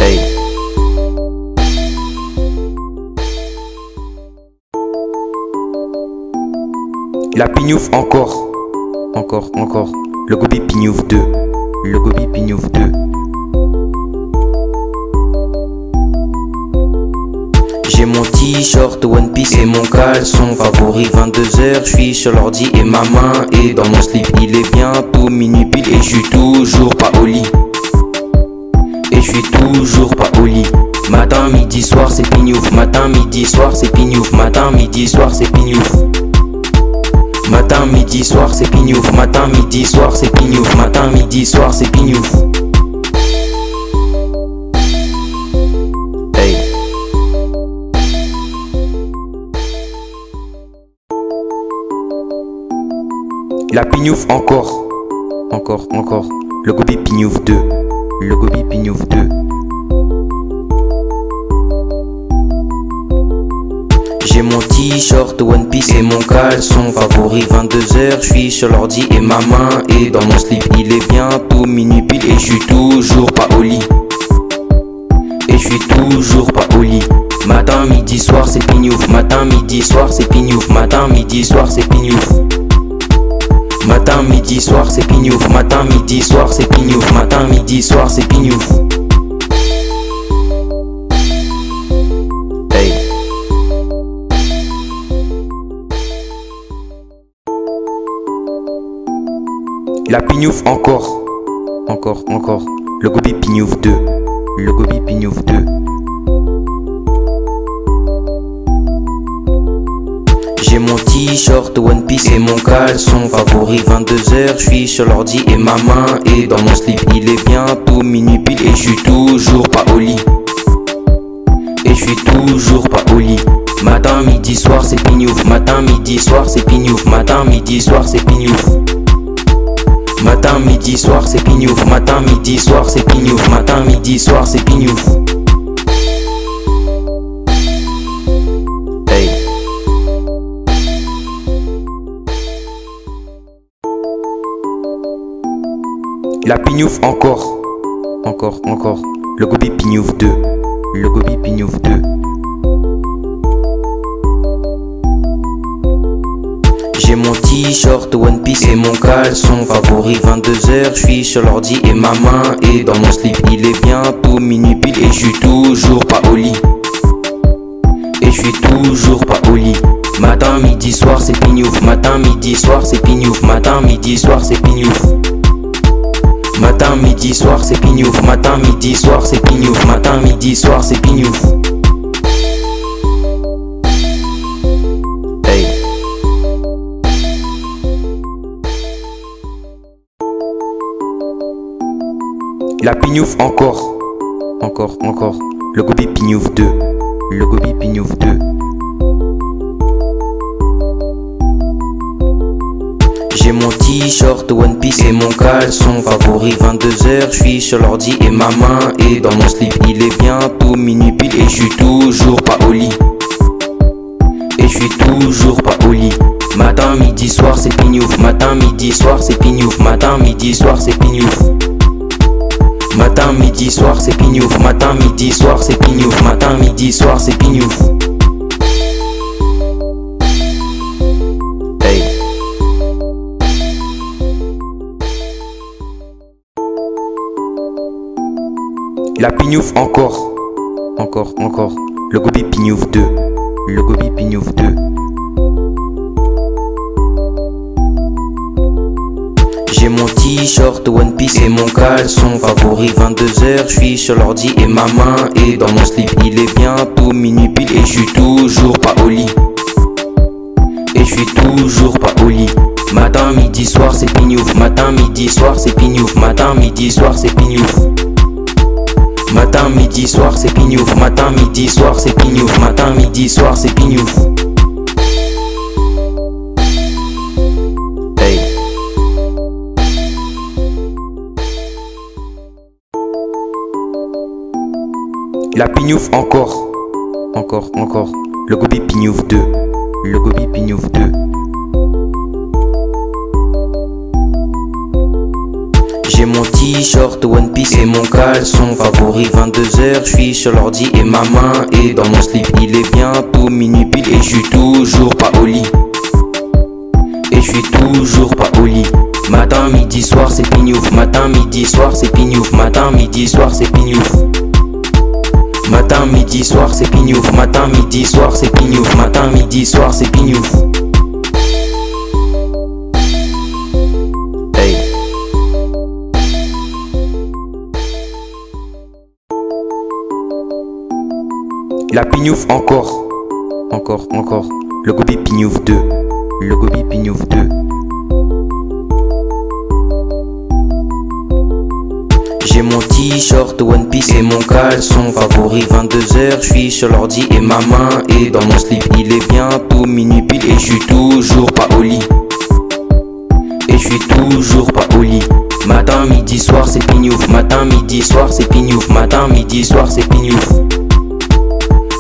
Hey. La pignouf encore. Le gobi pignouf 2. Le gobi pignouf 2. J'ai mon t-shirt One Piece et mon caleçon favori. 22h, je suis sur l'ordi et ma main est dans mon slip. Il est bientôt minuit pile et je suis toujours pas au lit. Et je suis toujours pas au lit. Matin, midi, soir, c'est pignouf. Matin, midi, soir, c'est pignouf. Matin, midi, soir, c'est pignouf. Matin, midi, soir, c'est pignouf. Matin, midi, soir, c'est pignouf. Matin, midi, soir, c'est pignouf. Hey. La pignouf encore. Le gobi pignouf 2. Le gobi pignouf 2. J'ai mon t-shirt One Piece et mon caleçon favori. 22h, je suis sur l'ordi et ma main est dans mon slip. Il est bientôt minuit pile et je suis toujours pas au lit. Et je suis toujours pas au lit. Matin, midi, soir, c'est pignouf. Matin, midi, soir, c'est pignouf. Matin, midi, soir, c'est pignouf. Matin, midi, soir, c'est pignouf. Matin, midi, soir, c'est pignouf. Matin, midi, soir, c'est pignouf. Hey. La pignouf encore. Le gobi pignouf 2. Le gobi pignouf 2. J'ai mon t-shirt One Piece et mon caleçon favori. 22h, je suis sur l'ordi et ma main est dans mon slip. Il est bientôt minuit pile et je suis toujours pas au lit. Et je suis toujours pas au lit. Matin, midi, soir, c'est pignouf. Matin, midi, soir, c'est pignouf. Matin, midi, soir, c'est pignouf. Matin, midi, soir, c'est pignouf. Matin, midi, soir, c'est pignouf. Matin, midi, soir, c'est pignouf. Hey. La pignouf encore. Le gobi pignouf 2. Le gobi pignouf 2. J'ai mon t-shirt One Piece et mon caleçon favori. 22h, je suis sur l'ordi et ma main est dans mon slip. Il est bientôt minuit pile et je suis toujours pas au lit. Et je suis toujours pas au lit. Matin, midi, soir, c'est pignouf. Matin, midi, soir, c'est pignouf. Matin, midi, soir, c'est pignouf. Matin, midi, soir, c'est pignouf. Matin, midi, soir, c'est pignouf. Matin, midi, soir, c'est pignouf. Hey. La pignouf encore. Le gobi pignouf 2. Le gobi pignouf 2. J'ai mon t-shirt One Piece et mon caleçon favori. 22h, je suis sur l'ordi et ma main est dans mon slip. Il est bientôt minuit pile et je suis toujours pas au lit. Et je suis toujours pas au lit. Matin, midi, soir, c'est pignouf. Matin, midi, soir, c'est pignouf. Matin, midi, soir, c'est pignouf. Matin, midi, soir, c'est pignouf. Matin, midi, soir, c'est pignouf. Matin, midi, soir, c'est pignouf. Hey. La pignouf encore. Le gobi pignouf 2. Le gobi pignouf 2. J'ai mon t-shirt One Piece et mon caleçon favori. 22h, je suis sur l'ordi et ma main est dans mon slip. Il est bientôt minuit pile et je suis toujours pas au lit. Et je suis toujours pas au lit. Matin, midi, soir, c'est pignouf. Matin, midi, soir, c'est pignouf. Matin, midi, soir, c'est pignouf. Matin, midi, soir, c'est pignouf. Matin, midi, soir, c'est pignouf. Matin, midi, soir, c'est pignouf. Hey. La pignouf encore. Le gobi pignouf 2. Le gobi pignouf 2. J'ai mon t-shirt One Piece et mon caleçon favori. 22h, je suis sur l'ordi et ma main est dans mon slip. Il est bientôt minuit pile et je suis toujours pas au lit. Et je suis toujours pas au lit. Matin, midi, soir, c'est pignouf. Matin, midi, soir, c'est pignouf. Matin, midi, soir, c'est pignouf. Matin, midi, soir, c'est pignouf. Matin, midi, soir, c'est pignouf. Matin, midi, soir, c'est pignouf. Hey. La pignouf encore. Le gobi pignouf 2. Le gobi pignouf 2. J'ai mon t-shirt One Piece et mon caleçon favori. 22h, je suis sur l'ordi et ma main est dans mon slip. Il est bientôt minuit pile et je suis toujours pas au lit. Et je suis toujours pas au lit. Matin, midi, soir, c'est pignouf. Matin, midi, soir, c'est pignouf. Matin, midi, soir, c'est pignouf.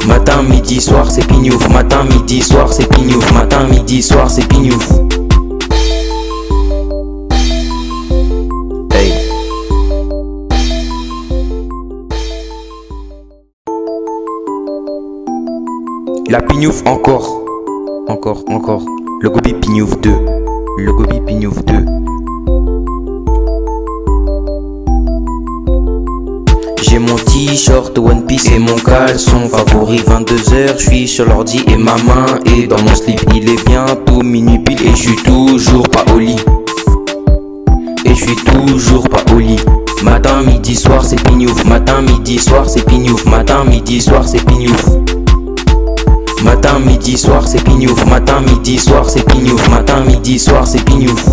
Matin, midi, soir, c'est pignouf. Matin, midi, soir, c'est pignouf. Matin, midi, soir, c'est pignouf. Hey. La pignouf encore. Le gobi pignouf 2. Le gobi pignouf 2. J'ai mon t-shirt One Piece et mon caleçon favori. 22h, je suis sur l'ordi et ma main est dans mon slip. Il est bientôt minuit pile et je suis toujours pas au lit. Et je toujours pas au lit. Matin, midi, soir, c'est pignouf. Matin, midi, soir, c'est pignouf. Matin, midi, soir, c'est pignouf. Matin, midi, soir, c'est pignouf. Matin, midi, soir, c'est pignouf. Matin, midi, soir, c'est pignouf.